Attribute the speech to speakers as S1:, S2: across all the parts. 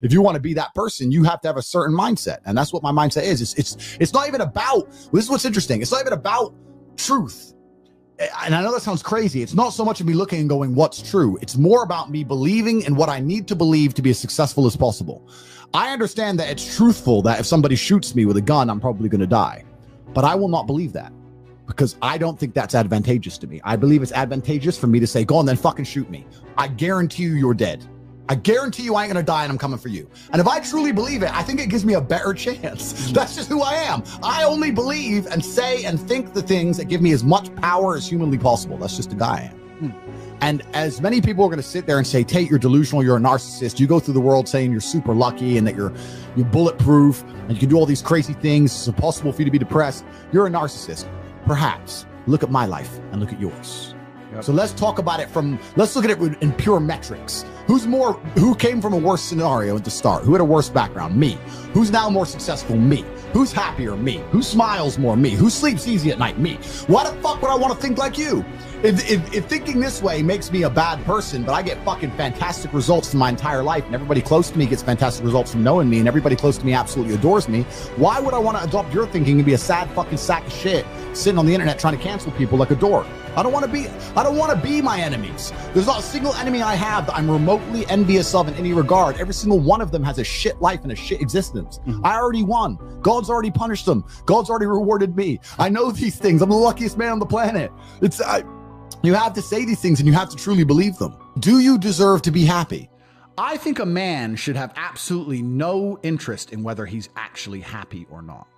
S1: If you want to be that person, you have to have a certain mindset. And that's what my mindset is. It's not even about, this is what's interesting. It's not even about truth. And I know that sounds crazy. It's not so much of me looking and going, what's true? It's more about me believing in what I need to believe to be as successful as possible. I understand that it's truthful that if somebody shoots me with a gun, I'm probably going to die. But I will not believe that because I don't think that's advantageous to me. I believe it's advantageous for me to say, go on, then fucking shoot me. I guarantee you you're dead. I guarantee you I ain't gonna die and I'm coming for you. And if I truly believe it, I think it gives me a better chance. That's just who I am. I only believe and say and think the things that give me as much power as humanly possible. That's just the guy I am. And as many people are gonna sit there and say, Tate, you're delusional, you're a narcissist. You go through the world saying you're super lucky and that you're bulletproof and you can do all these crazy things. It's impossible for you to be depressed. You're a narcissist. Perhaps. Look at my life and look at yours. Yep. So let's talk about it let's look at it in pure metrics. Who came from a worse scenario at the start? Who had a worse background? Me. Who's now more successful? Me. Who's happier? Me. Who smiles more? Me. Who sleeps easy at night? Me. Why the fuck would I want to think like you? If thinking this way makes me a bad person, but I get fucking fantastic results from my entire life, and everybody close to me gets fantastic results from knowing me, and everybody close to me absolutely adores me, why would I want to adopt your thinking and be a sad fucking sack of shit sitting on the internet trying to cancel people like a dork? I don't want to be my enemies. There's not a single enemy I have that I'm remotely envious of in any regard. Every single one of them has a shit life and a shit existence. I already won. God's already punished them. God's already rewarded me. I know these things. I'm the luckiest man on the planet. You have to say these things and you have to truly believe them. Do you deserve to be happy?
S2: I think a man should have absolutely no interest in whether he's actually happy or not.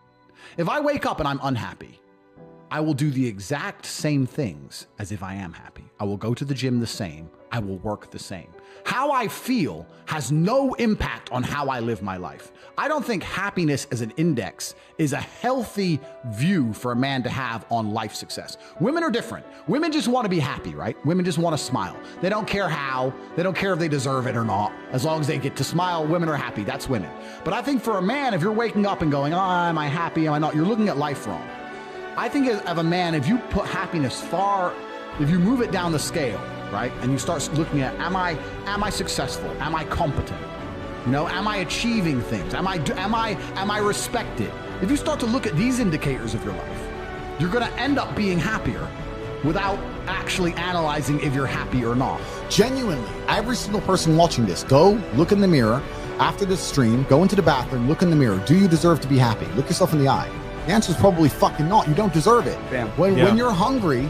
S2: If I wake up and I'm unhappy, I will do the exact same things as if I am happy. I will go to the gym the same. I will work the same. How I feel has no impact on how I live my life. I don't think happiness as an index is a healthy view for a man to have on life success. Women are different. Women just want to be happy, right? Women just want to smile. They don't care how. They don't care if they deserve it or not. As long as they get to smile, women are happy. That's women. But I think for a man, if you're waking up and going, oh, am I happy? Am I not? You're looking at life wrong. I think of a man, if you put happiness if you move it down the scale, right? And you start looking at, am I successful? Am I competent? You know, am I achieving things? Am I respected? If you start to look at these indicators of your life, you're going to end up being happier without actually analyzing if you're happy or not.
S1: Genuinely, every single person watching this, go look in the mirror after this stream, go into the bathroom, look in the mirror. Do you deserve to be happy? Look yourself in the eye. The answer is probably fucking not. You don't deserve it. When you're hungry,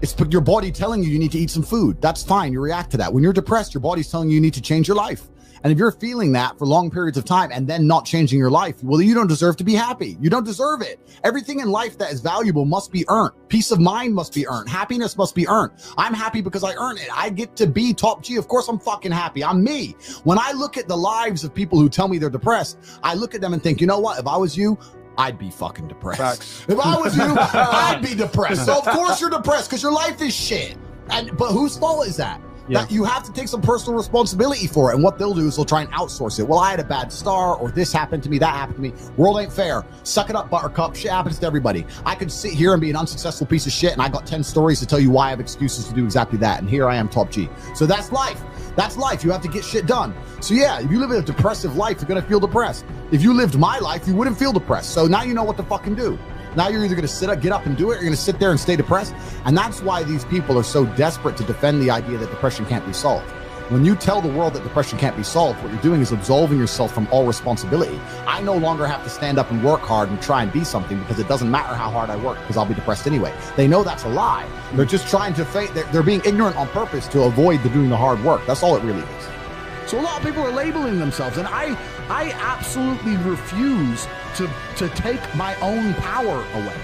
S1: it's your body telling you need to eat some food. That's fine. You react to that. When you're depressed, your body's telling you need to change your life. And if you're feeling that for long periods of time and then not changing your life, well, you don't deserve to be happy. You don't deserve it. Everything in life that is valuable must be earned. Peace of mind must be earned. Happiness must be earned. I'm happy because I earn it. I get to be top G. Of course, I'm fucking happy. I'm me. When I look at the lives of people who tell me they're depressed, I look at them and think, you know what? If I was you, I'd be fucking depressed. Facts. If I was you, I'd be depressed. So of course you're depressed because your life is shit. But whose fault is that? That you have to take some personal responsibility for it. And what they'll do is they'll try and outsource it. Well, I had a bad start, or this happened to me, that happened to me. World ain't fair. Suck it up, buttercup. Shit happens to everybody. I could sit here and be an unsuccessful piece of shit, and I got 10 stories to tell you why I have excuses to do exactly that. And here I am, top G. So that's life. That's life. You have to get shit done. So yeah, if you live a depressive life, you're going to feel depressed. If you lived my life, you wouldn't feel depressed. So now you know what to fucking do. Now you're either going to sit up, get up and do it, or you're going to sit there and stay depressed. And that's why these people are so desperate to defend the idea that depression can't be solved. When you tell the world that depression can't be solved, what you're doing is absolving yourself from all responsibility. I no longer have to stand up and work hard and try and be something because it doesn't matter how hard I work because I'll be depressed anyway. They know that's a lie. They're just trying to they're being ignorant on purpose to avoid doing the hard work. That's all it really is.
S2: So a lot of people are labeling themselves, and I absolutely refuse to take my own power away.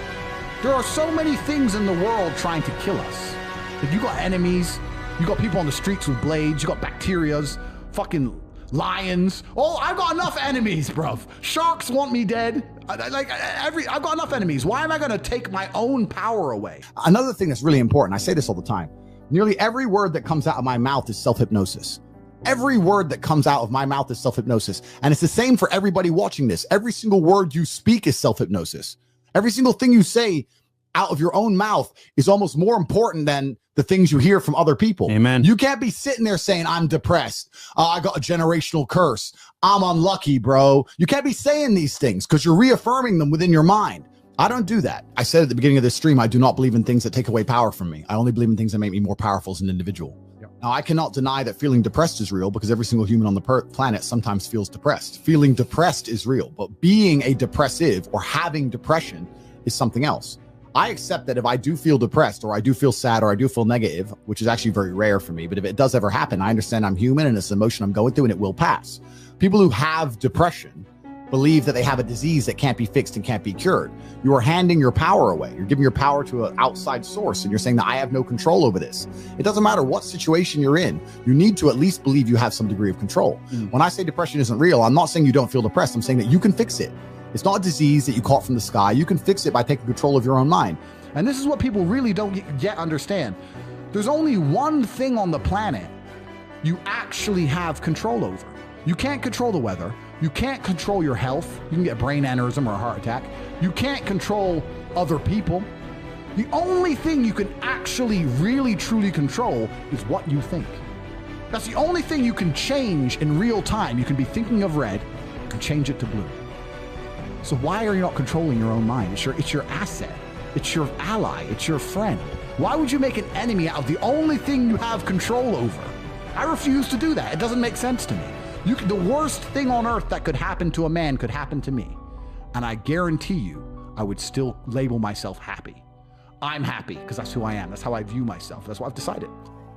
S2: There are so many things in the world trying to kill us. If you got enemies, you got people on the streets with blades, you got bacterias, fucking lions. Oh, I've got enough enemies, bruv. Sharks want me dead. I've got enough enemies. Why am I gonna take my own power away?
S1: Another thing that's really important, I say this all the time, nearly every word that comes out of my mouth is self-hypnosis. Every word that comes out of my mouth is self-hypnosis. And it's the same for everybody watching this. Every single word you speak is self-hypnosis. Every single thing you say out of your own mouth is almost more important than the things you hear from other people.
S3: Amen.
S1: You can't be sitting there saying, I'm depressed. I got a generational curse. I'm unlucky, bro. You can't be saying these things because you're reaffirming them within your mind. I don't do that. I said at the beginning of this stream, I do not believe in things that take away power from me. I only believe in things that make me more powerful as an individual. Yep. Now, I cannot deny that feeling depressed is real because every single human on the planet sometimes feels depressed. Feeling depressed is real, but being a depressive or having depression is something else. I accept that if I do feel depressed or I do feel sad or I do feel negative, which is actually very rare for me, but if it does ever happen, I understand I'm human and it's an emotion I'm going through and it will pass. People who have depression believe that they have a disease that can't be fixed and can't be cured. You are handing your power away. You're giving your power to an outside source and you're saying that I have no control over this. It doesn't matter what situation you're in. You need to at least believe you have some degree of control. When I say depression isn't real, I'm not saying you don't feel depressed. I'm saying that you can fix it. It's not a disease that you caught from the sky. You can fix it by taking control of your own mind.
S2: And this is what people really don't yet understand. There's only one thing on the planet you actually have control over. You can't control the weather. You can't control your health. You can get a brain aneurysm or a heart attack. You can't control other people. The only thing you can actually really truly control is what you think. That's the only thing you can change in real time. You can be thinking of red and change it to blue. So why are you not controlling your own mind? It's your asset. It's your ally. It's your friend. Why would you make an enemy out of the only thing you have control over? I refuse to do that. It doesn't make sense to me. The worst thing on earth that could happen to a man could happen to me. And I guarantee you, I would still label myself happy. I'm happy because that's who I am. That's how I view myself. That's what I've decided.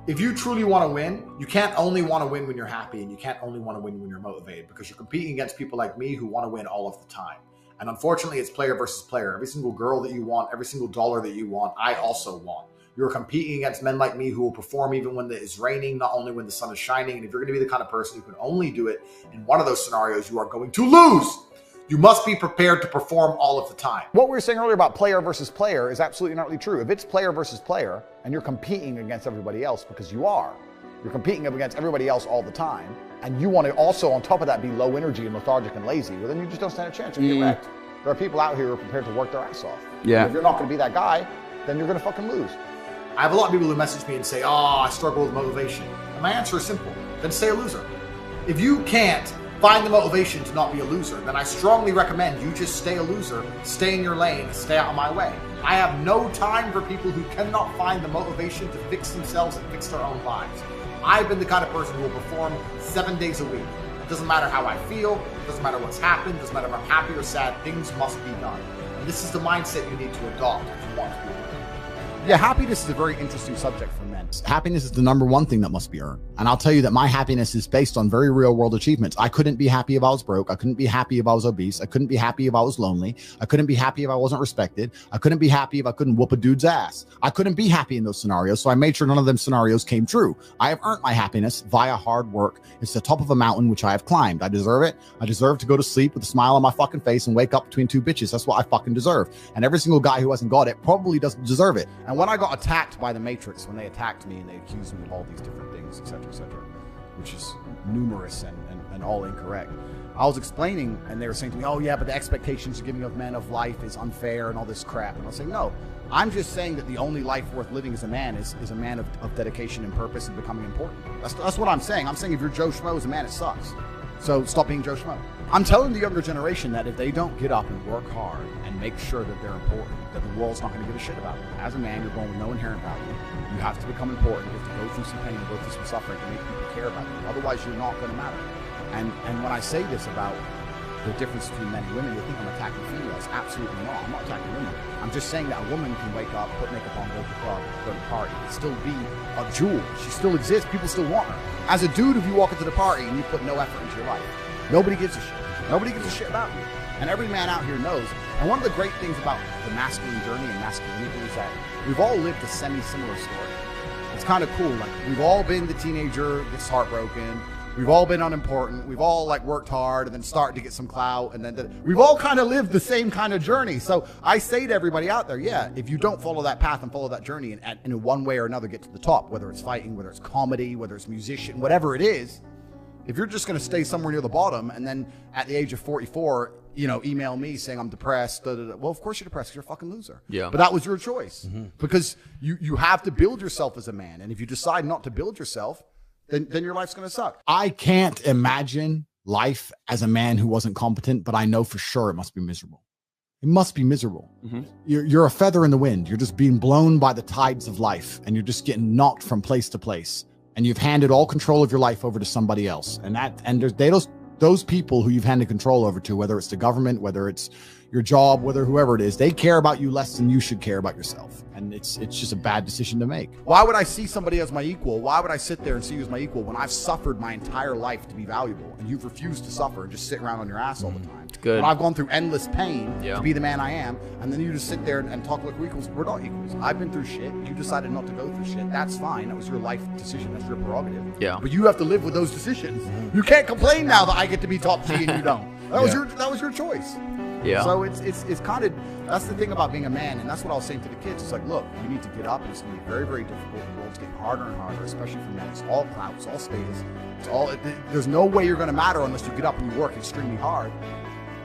S1: If you truly want to win, you can't only want to win when you're happy and you can't only want to win when you're motivated because you're competing against people like me who want to win all of the time. And unfortunately, it's player versus player. Every single girl that you want, every single dollar that you want, I also want. You're competing against men like me who will perform even when it's raining, not only when the sun is shining. And if you're going to be the kind of person who can only do it in one of those scenarios, you are going to lose. You must be prepared to perform all of the time.
S4: What we were saying earlier about player versus player is absolutely not really true. If it's player versus player and you're competing against everybody else, because you're competing against everybody else all the time, and you want to also on top of that be low energy and lethargic and lazy, well then you just don't stand a chance. You're get wrecked. There are people out here who are prepared to work their ass off.
S3: Yeah.
S4: And if you're not going to be that guy, then you're going to fucking lose.
S1: I have a lot of people who message me and say, oh, I struggle with motivation. And my answer is simple. Then stay a loser. If you can't find the motivation to not be a loser, then I strongly recommend you just stay a loser, stay in your lane, stay out of my way. I have no time for people who cannot find the motivation to fix themselves and fix their own lives. I've been the kind of person who will perform 7 days a week. It doesn't matter how I feel, it doesn't matter what's happened, it doesn't matter if I'm happy or sad, things must be done. And this is the mindset you need to adopt if you want to be a winner.
S2: Yeah, happiness is a very interesting subject for men.
S1: Happiness is the number one thing that must be earned. And I'll tell you that my happiness is based on very real world achievements. I couldn't be happy if I was broke. I couldn't be happy if I was obese. I couldn't be happy if I was lonely. I couldn't be happy if I wasn't respected. I couldn't be happy if I couldn't whoop a dude's ass. I couldn't be happy in those scenarios. So I made sure none of them scenarios came true. I have earned my happiness via hard work. It's the top of a mountain, which I have climbed. I deserve it. I deserve to go to sleep with a smile on my fucking face and wake up between two bitches. That's what I fucking deserve. And every single guy who hasn't got it probably doesn't deserve it.
S2: And when I got attacked by the Matrix, when they attacked me and they accused me of all these different things, etc., which is numerous and all incorrect, I was explaining, and they were saying to me, oh yeah, but the expectations you're giving of men of life is unfair and all this crap. And I was saying, no, I'm just saying that the only life worth living as a man is a man of dedication and purpose and becoming important. That's what I'm saying. I'm saying if you're Joe Schmo as a man, it sucks. So stop being Joe Schmo. I'm telling the younger generation that if they don't get up and work hard and make sure that they're important, that the world's not going to give a shit about them. As a man, you're going with no inherent value. You have to become important. You have to go through some pain, go through some suffering to make people care about you. Otherwise, you're not going to matter. And when I say this about the difference between men and women, you think I'm attacking females. Absolutely not. I'm not attacking women. I'm just saying that a woman can wake up, put makeup on, go to the club, go to the party, and still be a jewel. She still exists. People still want her. As a dude, if you walk into the party and you put no effort into your life, nobody gives a shit. Nobody gives a shit about you. And every man out here knows. And one of the great things about the masculine journey and masculinity is that we've all lived a semi-similar story. It's kind of cool. Like, we've all been the teenager that gets heartbroken. We've all been unimportant. We've all like worked hard and then started to get some clout. And then we've all kind of lived the same kind of journey. So I say to everybody out there, yeah, if you don't follow that path and follow that journey and in one way or another get to the top, whether it's fighting, whether it's comedy, whether it's musician, whatever it is,
S1: If you're just going to stay somewhere near the bottom and then at the age of 44, you know, email me saying I'm depressed, well, of course you're depressed because you're a fucking loser.
S3: Yeah.
S1: But that was your choice because you have to build yourself as a man. And if you decide not to build yourself, then your life's going to suck. I can't imagine life as a man who wasn't competent, but I know for sure it must be miserable. It must be miserable. You're a feather in the wind. You're just being blown by the tides of life, and you're just getting knocked from place to place. And you've handed all control of your life over to somebody else. And there's those people who you've handed control over to, whether it's the government, whether it's your job, whether whoever it is, they care about you less than you should care about yourself. And it's just a bad decision to make. Why would I see somebody as my equal? Why would I sit there and see you as my equal when I've suffered my entire life to be valuable and you've refused to suffer and just sit around on your ass all the time?
S3: Good.
S1: When I've gone through endless pain to be the man I am, and then you just sit there and talk like we're equals. We're not equals. I've been through shit. You decided not to go through shit. That's fine. That was your life decision. That's your prerogative.
S3: Yeah.
S1: But you have to live with those decisions. You can't complain now that I get to be top G and you don't. That was your choice.
S3: Yeah.
S1: So it's kind of, that's the thing about being a man, and that's what I was saying to the kids. It's like, look, you need to get up, and it's going to be very, very difficult. The world's getting harder and harder, especially for men. It's all clout, it's all status. There's no way you're going to matter unless you get up and you work extremely hard.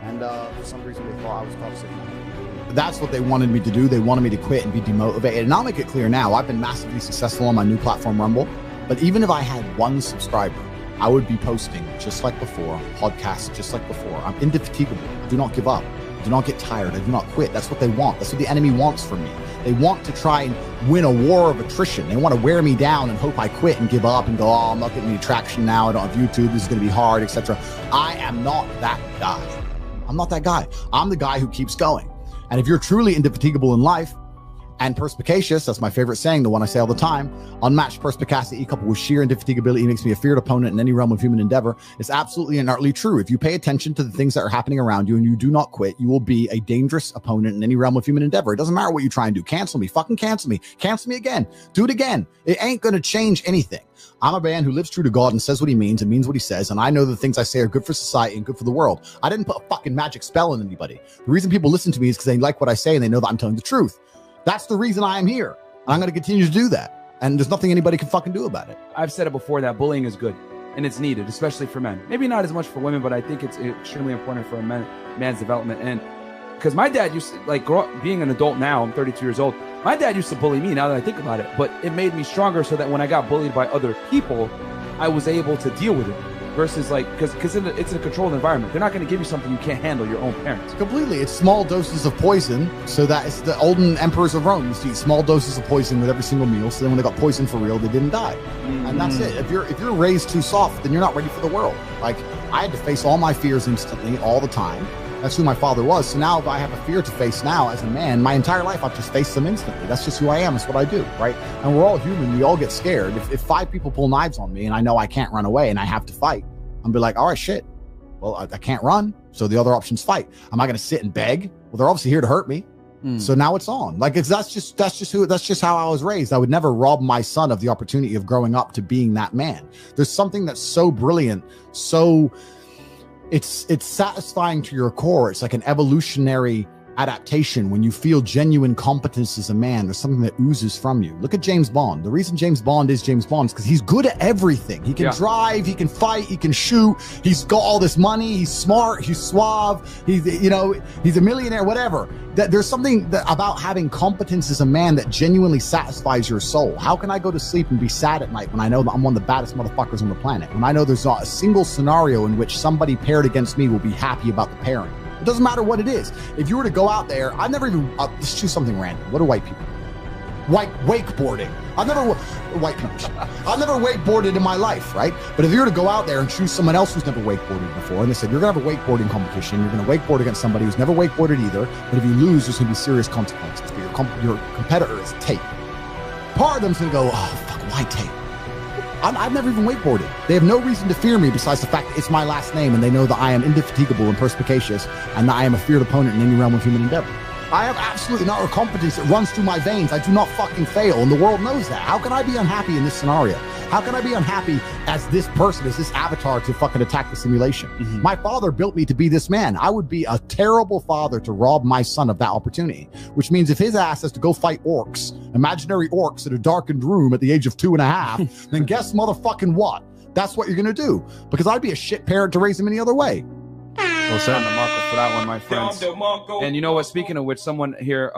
S1: And for some reason, they thought I was toxic. That's what they wanted me to do. They wanted me to quit and be demotivated. And I'll make it clear now, I've been massively successful on my new platform, Rumble. But even if I had one subscriber, I would be posting just like before, podcasts just like before. I'm indefatigable. I do not give up. I do not get tired. I do not quit. That's what they want. That's what the enemy wants from me. They want to try and win a war of attrition. They want to wear me down and hope I quit and give up and go, oh, I'm not getting any traction now. I don't have YouTube. This is going to be hard, etc. I am not that guy. I'm not that guy. I'm the guy who keeps going. And if you're truly indefatigable in life and perspicacious, that's my favorite saying, the one I say all the time, unmatched perspicacity coupled with sheer indefatigability makes me a feared opponent in any realm of human endeavor. It's absolutely and utterly true. If you pay attention to the things that are happening around you and you do not quit, you will be a dangerous opponent in any realm of human endeavor. It doesn't matter what you try and do. Cancel me. Fucking cancel me. Cancel me again. Do it again. It ain't going to change anything. I'm a man who lives true to God and says what he means and means what he says. And I know the things I say are good for society and good for the world. I didn't put a fucking magic spell on anybody. The reason people listen to me is because they like what I say and they know that I'm telling the truth. That's the reason I am here. And I'm going to continue to do that. And there's nothing anybody can fucking do about it.
S5: I've said it before that bullying is good and it's needed, especially for men. Maybe not as much for women, but I think it's extremely important for a man's development. And because my dad used to, like, grow up, being an adult now, I'm 32 years old. My dad used to bully me, now that I think about it, but it made me stronger so that when I got bullied by other people, I was able to deal with it. Versus, like, because it's a controlled environment. They're not going to give you something you can't handle, your own parents.
S1: Completely. It's small doses of poison. So that it's the olden emperors of Rome used to eat small doses of poison with every single meal. So then when they got poisoned for real, they didn't die. And that's it. If you're raised too soft, then you're not ready for the world. Like, I had to face all my fears instantly, all the time. That's who my father was. So now if I have a fear to face now as a man, my entire life I've just faced them instantly. That's just who I am. That's what I do, right? And we're all human. We all get scared. If 5 people pull knives on me and I know I can't run away and I have to fight, I'm be like, all right, shit. Well, I can't run. So the other option's fight. Am I going to sit and beg? Well, they're obviously here to hurt me. So now it's on. Like, that's just how I was raised. I would never rob my son of the opportunity of growing up to being that man. There's something that's so brilliant, so it's satisfying to your core. It's like an evolutionary adaptation when you feel genuine competence as a man. There's something that oozes from you. Look at James Bond. The reason James Bond is James Bond is because he's good at everything. He can drive, he can fight, he can shoot, he's got all this money, he's smart, he's suave, he's a millionaire, whatever. There's something about having competence as a man that genuinely satisfies your soul. How can I go to sleep and be sad at night when I know that I'm one of the baddest motherfuckers on the planet? When I know there's not a single scenario in which somebody paired against me will be happy about the pairing. It doesn't matter what it is. If you were to go out there, I've never even, let's choose something random. What are white people? Wakeboarding. I've never wakeboarded in my life, right? But if you were to go out there and choose someone else who's never wakeboarded before, and they said, you're gonna have a wakeboarding competition, you're gonna wakeboard against somebody who's never wakeboarded either, but if you lose, there's gonna be serious consequences. But your competitor is Tate. Part of them's gonna go, oh, fuck, why Tate? I've never even wakeboarded. They have no reason to fear me besides the fact that it's my last name and they know that I am indefatigable and perspicacious and that I am a feared opponent in any realm of human endeavor. I have absolutely not a competence that runs through my veins. I do not fucking fail, and the world knows that. How can I be unhappy in this scenario? How can I be unhappy as this person, as this avatar to fucking attack the simulation? My father built me to be this man. I would be a terrible father to rob my son of that opportunity, which means if his ass has to go fight orcs, imaginary orcs in a darkened room at the age of 2.5, then guess motherfucking what? that's what you're going to do. Because I'd be a shit parent to raise him any other way.
S5: Well said, Marco, for that one, my friends. And you know what? Speaking of which, someone here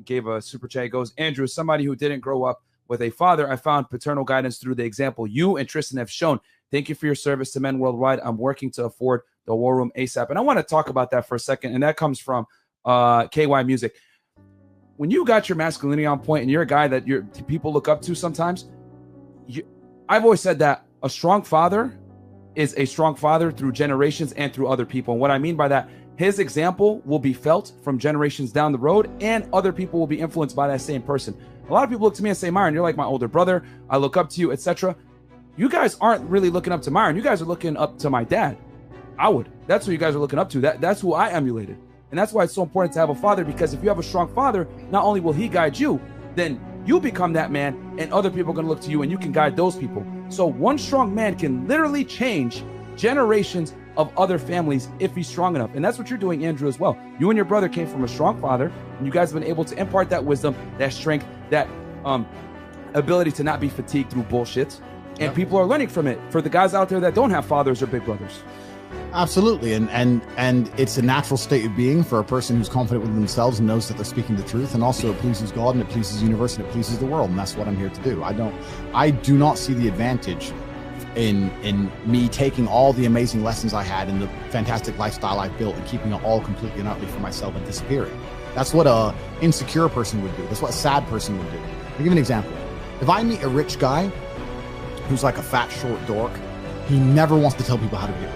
S5: gave a super chat. It goes, Andrew, as somebody who didn't grow up with a father, I found paternal guidance through the example you and Tristan have shown. Thank you for your service to men worldwide. I'm working to afford the War Room ASAP. And I want to talk about that for a second. And that comes from KY Music. When you got your masculinity on point and you're a guy that people look up to sometimes, I've always said that a strong father is a strong father through generations and through other people. And what I mean by that, his example will be felt from generations down the road, and other people will be influenced by that same person. A lot of people look to me and say, Myron, you're like my older brother. I look up to you, etc. You guys aren't really looking up to Myron. You guys are looking up to my dad. That's who you guys are looking up to. That's who I emulated. And that's why it's so important to have a father, because if you have a strong father, not only will he guide you, then you become that man, and other people are going to look to you, and you can guide those people. So one strong man can literally change generations of other families if he's strong enough. And that's what you're doing, Andrew, as well. You and your brother came from a strong father, and you guys have been able to impart that wisdom, that strength, that ability to not be fatigued through bullshit. And people are learning from it. For the guys out there that don't have fathers or big brothers.
S1: Absolutely. And it's a natural state of being for a person who's confident with themselves and knows that they're speaking the truth. And also it pleases God, and it pleases the universe, and it pleases the world. And that's what I'm here to do. I do not see the advantage in me taking all the amazing lessons I had and the fantastic lifestyle I've built and keeping it all completely and utterly for myself and disappearing. That's what a insecure person would do. That's what a sad person would do. I'll give you an example. If I meet a rich guy who's like a fat, short dork, he never wants to tell people how to get rich.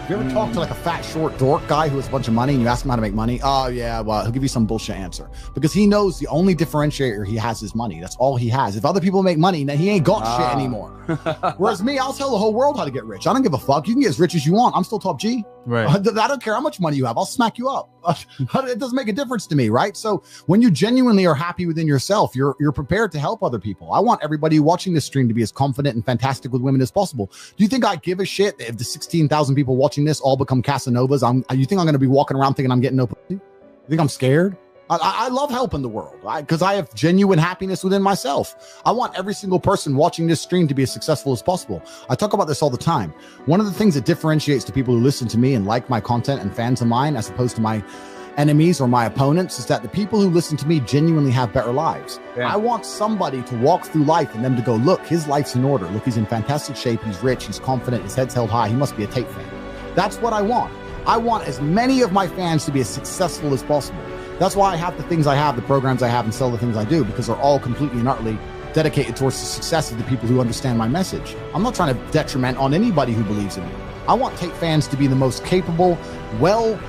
S1: If you ever talk to like a fat, short dork guy who has a bunch of money and you ask him how to make money, oh yeah, well, he'll give you some bullshit answer, because he knows the only differentiator he has is money. That's all he has. If other people make money, then he ain't got shit anymore. Whereas me, I'll tell the whole world how to get rich. I don't give a fuck. You can get as rich as you want. I'm still top G.
S2: Right.
S1: I don't care how much money you have. I'll smack you up. It doesn't make a difference to me, right? So when you genuinely are happy within yourself, you're prepared to help other people. I want everybody watching this stream to be as confident and fantastic with women as possible. Do you think I give a shit if the 16,000 people watching this all become Casanovas? You think I'm going to be walking around thinking I'm getting no pussy? You think I'm scared? I love helping the world because I have genuine happiness within myself. I want every single person watching this stream to be as successful as possible. I talk about this all the time. One of the things that differentiates the people who listen to me and like my content and fans of mine as opposed to my enemies or my opponents is that the people who listen to me genuinely have better lives. Yeah. I want somebody to walk through life and them to go, look, his life's in order. Look, he's in fantastic shape. He's rich. He's confident. His head's held high. He must be a Tate fan. That's what I want. I want as many of my fans to be as successful as possible. That's why I have the things I have, the programs I have, and sell the things I do, because they're all completely and utterly dedicated towards the success of the people who understand my message. I'm not trying to detriment on anybody who believes in me. I want Tate fans to be the most capable, well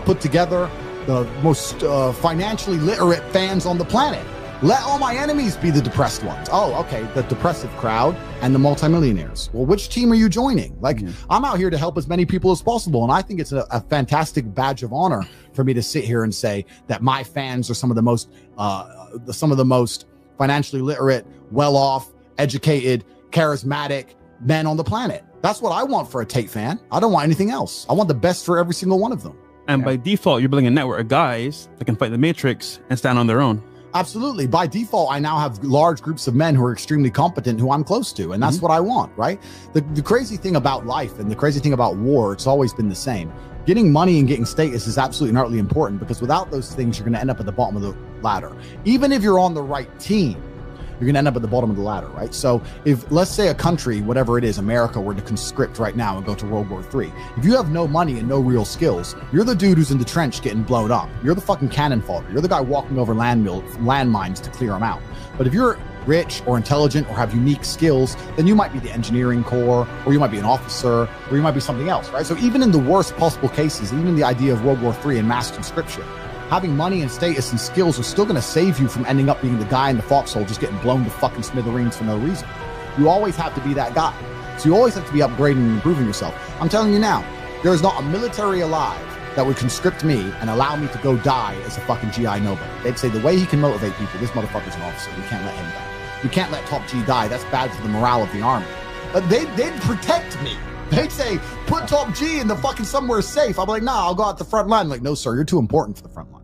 S1: put together, the most financially literate fans on the planet. Let all my enemies be the depressed ones. Oh, okay, the depressive crowd and the multimillionaires. Well, which team are you joining? Like, I'm out here to help as many people as possible, and I think it's a fantastic badge of honor for me to sit here and say that my fans are some of the most financially literate, well-off, educated, charismatic men on the planet. That's what I want for a Tate fan. I don't want anything else. I want the best for every single one of them.
S3: And by default, you're building a network of guys that can fight the Matrix and stand on their own.
S1: Absolutely. By default, I now have large groups of men who are extremely competent, who I'm close to. And that's what I want, right? The crazy thing about life and the crazy thing about war, it's always been the same. Getting money and getting status is absolutely and utterly important, because without those things, you're going to end up at the bottom of the ladder. Even if you're on the right team, you're going to end up at the bottom of the ladder, right? So if, let's say, a country, whatever it is, America, were to conscript right now and go to World War III, if you have no money and no real skills, you're the dude who's in the trench getting blown up. You're the fucking cannon fodder. You're the guy walking over landmines to clear them out. But if you're rich or intelligent or have unique skills, then you might be the engineering corps, or you might be an officer, or you might be something else, right? So even in the worst possible cases, even the idea of World War III and mass conscription, having money and status and skills are still going to save you from ending up being the guy in the foxhole just getting blown to fucking smithereens for no reason. You always have to be that guy. So you always have to be upgrading and improving yourself. I'm telling you now, there is not a military alive that would conscript me and allow me to go die as a fucking GI nobody. They'd say the way he can motivate people, this motherfucker's an officer. We can't let him die. We can't let Top G die. That's bad for the morale of the army. But they'd protect me. They'd say, put Top G in the fucking somewhere safe. I'm like, nah, I'll go out the front line. Like, no, sir, you're too important for the front line.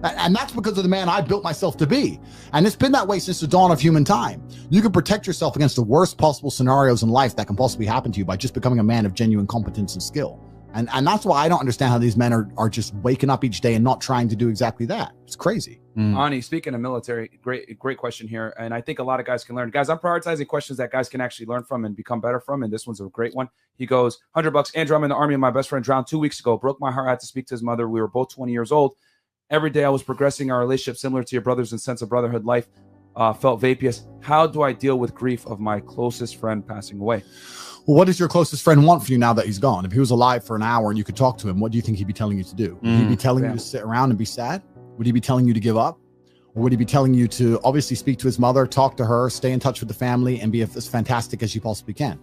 S1: And that's because of the man I built myself to be. And it's been that way since the dawn of human time. You can protect yourself against the worst possible scenarios in life that can possibly happen to you by just becoming a man of genuine competence and skill. And that's why I don't understand how these men are just waking up each day and not trying to do exactly that. It's crazy.
S5: Ani, speaking of military, great question here. And I think a lot of guys can learn. Guys, I'm prioritizing questions that guys can actually learn from and become better from. And this one's a great one. He goes, $100. Andrew, I'm in the Army and my best friend drowned 2 weeks ago. Broke my heart. I had to speak to his mother. We were both 20 years old. Every day I was progressing our relationship similar to your brothers in sense of brotherhood. Life felt vaporous. How do I deal with grief of my closest friend passing away?
S1: Well, what does your closest friend want for you now that he's gone? If he was alive for an hour and you could talk to him, what do you think he'd be telling you to do? Would he be telling you to sit around and be sad? Would he be telling you to give up? Or would he be telling you to obviously speak to his mother, talk to her, stay in touch with the family, and be as fantastic as you possibly can?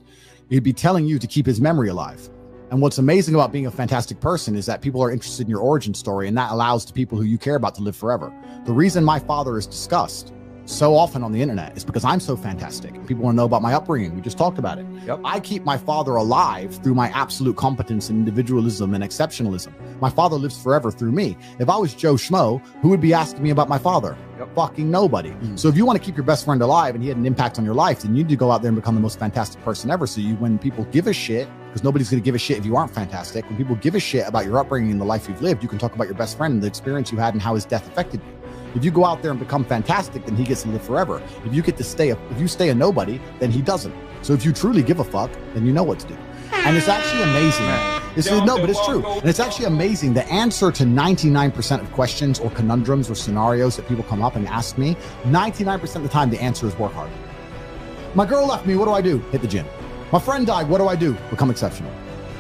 S1: He'd be telling you to keep his memory alive. And what's amazing about being a fantastic person is that people are interested in your origin story, and that allows the people who you care about to live forever. The reason my father is discussed so often on the internet is because I'm so fantastic. People want to know about my upbringing. We just talked about it.
S5: Yep.
S1: I keep my father alive through my absolute competence and individualism and exceptionalism. My father lives forever through me. If I was Joe Schmo, who would be asking me about my father?
S5: Yep.
S1: Fucking nobody. So if you want to keep your best friend alive and he had an impact on your life, then you need to go out there and become the most fantastic person ever. So when people give a shit, because nobody's going to give a shit if you aren't fantastic, when people give a shit about your upbringing and the life you've lived, you can talk about your best friend and the experience you had and how his death affected you. If you go out there and become fantastic, then he gets to live forever. If you get to stay, if you stay a nobody, then he doesn't. So if you truly give a fuck, then you know what to do. And it's actually amazing. But it's true. And it's actually amazing. The answer to 99% of questions or conundrums or scenarios that people come up and ask me, 99% of the time, the answer is work hard. My girl left me. What do I do? Hit the gym. My friend died. What do I do? Become exceptional.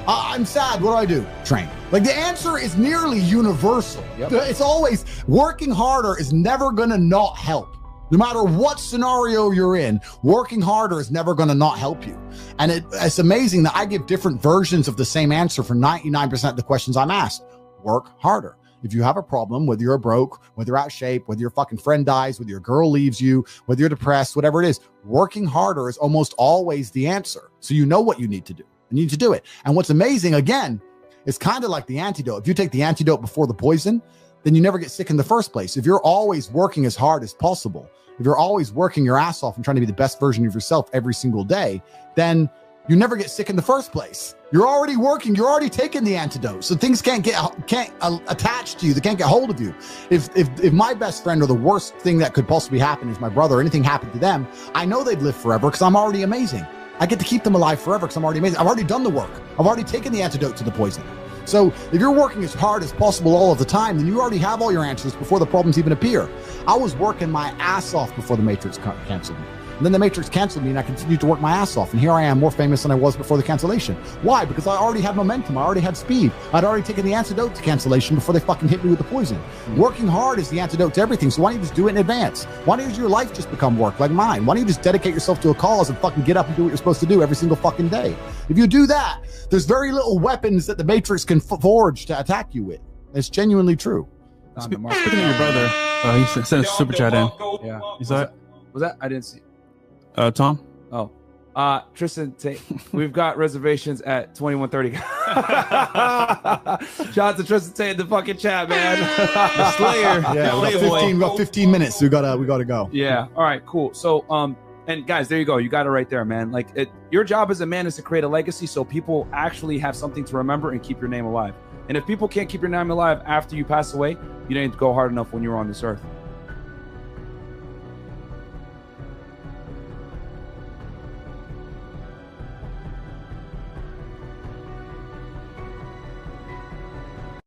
S1: I'm sad. What do? Train. Like the answer is nearly universal.
S5: Yep.
S1: It's always working harder is never going to not help. No matter what scenario you're in, working harder is never going to not help you. And it's amazing that I give different versions of the same answer for 99% of the questions I'm asked. Work harder. If you have a problem, whether you're broke, whether you're out of shape, whether your fucking friend dies, whether your girl leaves you, whether you're depressed, whatever it is, working harder is almost always the answer. So you know what you need to do. You need to do it. And what's amazing, again, it's kind of like the antidote. If you take the antidote before the poison, then you never get sick in the first place. If you're always working as hard as possible, if you're always working your ass off and trying to be the best version of yourself every single day, then you never get sick in the first place. You're already working. You're already taking the antidote. So things can't attach to you. They can't get hold of you. If my best friend or the worst thing that could possibly happen is my brother, or anything happened to them, I know they'd live forever because I'm already amazing. I get to keep them alive forever because I'm already amazing. I've already done the work. I've already taken the antidote to the poison. So if you're working as hard as possible all of the time, then you already have all your answers before the problems even appear. I was working my ass off before the Matrix canceled me. And then the Matrix canceled me and I continued to work my ass off. And here I am, more famous than I was before the cancellation. Why? Because I already had momentum. I already had speed. I'd already taken the antidote to cancellation before they fucking hit me with the poison. Working hard is the antidote to everything. So why don't you just do it in advance? Why don't your life just become work like mine? Why don't you just dedicate yourself to a cause and fucking get up and do what you're supposed to do every single fucking day? If you do that, there's very little weapons that the Matrix can forge to attack you with. It's genuinely true.
S3: Speaking of your brother, he sent a super chat in.
S5: Yeah.
S3: Is that?
S5: Was that? I didn't see.
S3: Tom?
S5: Oh. Tristan, we've got reservations at 21:30. Shout out to Tristan Tate in the fucking chat, man.
S3: The Slayer.
S1: Yeah, we got 15 minutes. So we gotta go.
S5: Yeah. All right, cool. So, and guys, there you go. You got it right there, man. Like, your job as a man is to create a legacy so people actually have something to remember and keep your name alive. And if people can't keep your name alive after you pass away, you didn't go hard enough when you were on this earth.